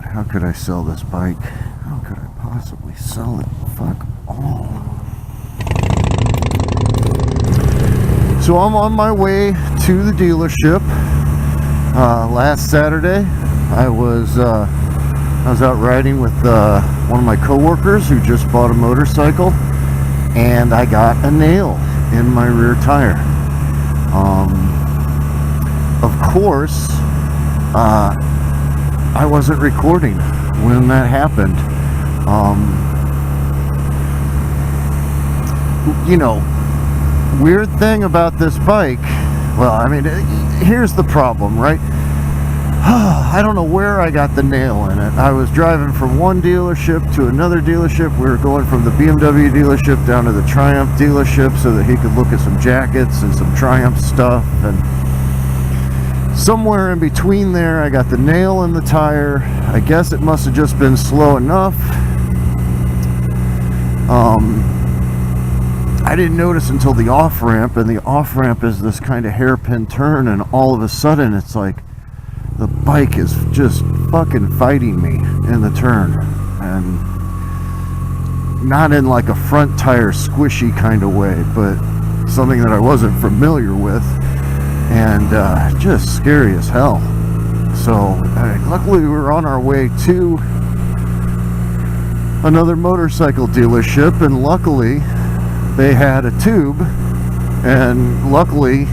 how could I sell this bike? How could I possibly sell it? Fuck all. So I'm on my way to the dealership. Last Saturday, I was out riding with one of my coworkers who just bought a motorcycle, and I got a nail in my rear tire. Of course, I wasn't recording when that happened. You know, weird thing about this bike, well, I mean, here's the problem, right? I don't know where I got the nail in it. I was driving from one dealership to another dealership. We were going from the BMW dealership down to the Triumph dealership so that he could look at some jackets and some Triumph stuff. And somewhere in between there, I got the nail in the tire. I guess it must have just been slow enough. I didn't notice until the off-ramp, and the off-ramp is this kind of hairpin turn, and all of a sudden it's like the bike is just fucking fighting me in the turn, and not in like a front tire squishy kind of way, but something that I wasn't familiar with, and just scary as hell. So luckily we were on our way to another motorcycle dealership, and luckily they had a tube, and luckily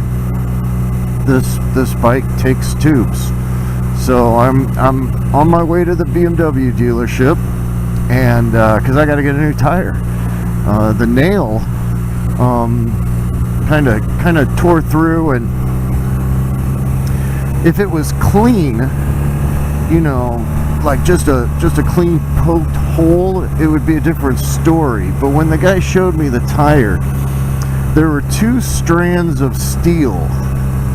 this bike takes tubes. So I'm on my way to the BMW dealership, and because I got to get a new tire. The nail kind of tore through, and if it was clean, you know, like just a clean poked hole, it would be a different story. But when the guy showed me the tire, there were two strands of steel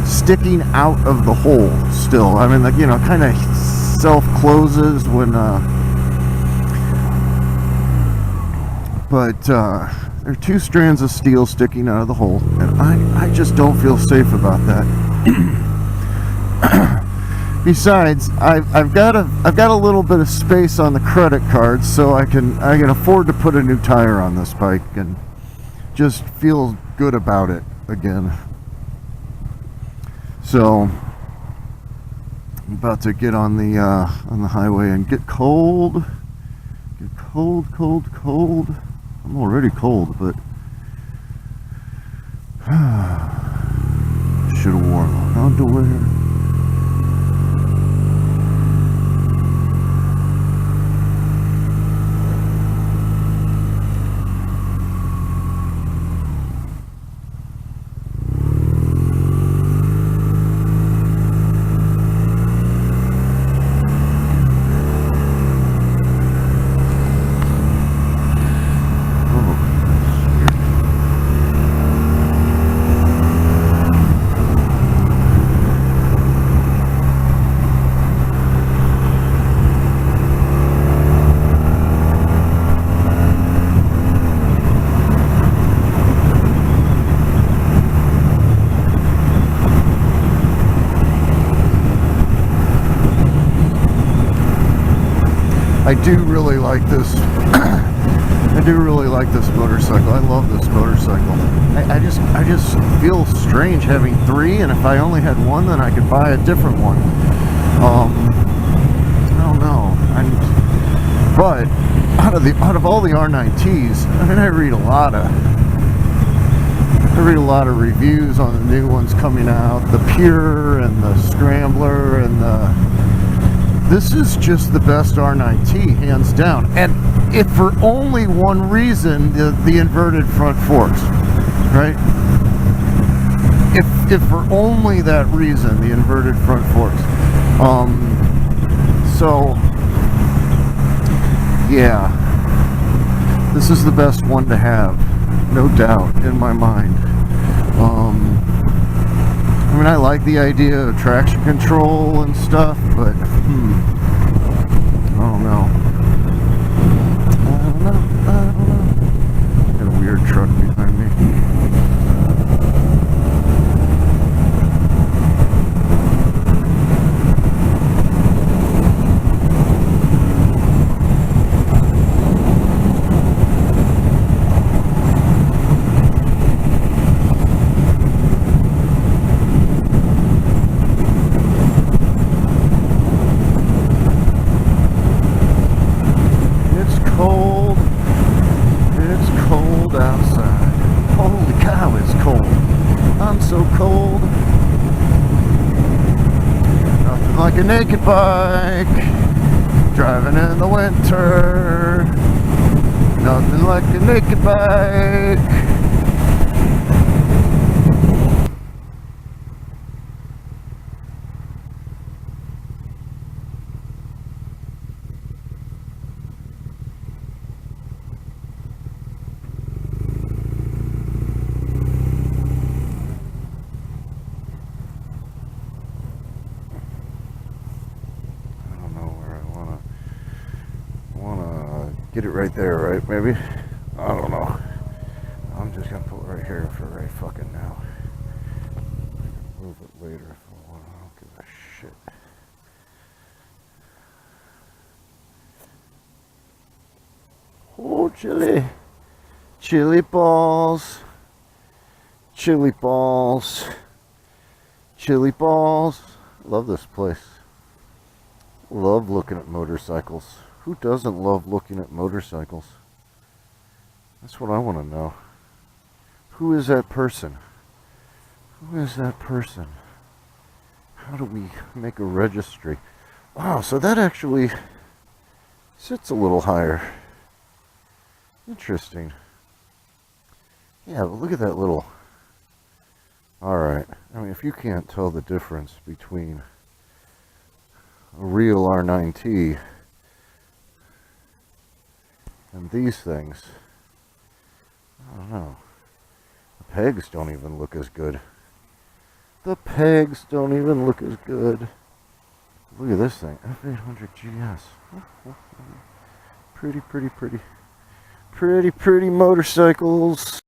sticking out of the hole still. I mean, like, you know, kind of self-closes when but there are two strands of steel sticking out of the hole, and I just don't feel safe about that. Besides, I've got a little bit of space on the credit card, so I can afford to put a new tire on this bike and just feel good about it again. So I'm about to get on the highway and get cold. Get cold. I'm already cold, but should have worn my underwear. I do really like this. I do really like this motorcycle. I love this motorcycle. I just feel strange having three, and if I only had one, then I could buy a different one. I don't know. But out of all the R NineT's, I mean, I read a lot of reviews on the new ones coming out, the Pure and the Scrambler, and this is just the best R NineT, hands down. And if for only one reason, the inverted front forks, right? If for only that reason, the inverted front forks. So yeah, this is the best one to have, no doubt in my mind. I mean, I like the idea of traction control and stuff, but I don't know. Got a weird truck behind me. like a naked bike, driving in the winter. Nothing like a naked bike. Get it right there, right? Maybe? I don't know. I'm just gonna put it right here for right fucking now. Move it later if I want. I don't give a shit. Oh, chili. Chili balls. Chili balls. Chili balls. Love this place. Love looking at motorcycles. Who doesn't love looking at motorcycles? That's what I want to know. Who is that person? Who is that person? How do we make a registry? Wow, so that actually sits a little higher. Interesting. Yeah, but look at that little... Alright, I mean, if you can't tell the difference between a real R9T and these things, I don't know. The pegs don't even look as good. The pegs don't even look as good. Look at this thing, F800 GS. Pretty, pretty, pretty. Pretty, pretty motorcycles.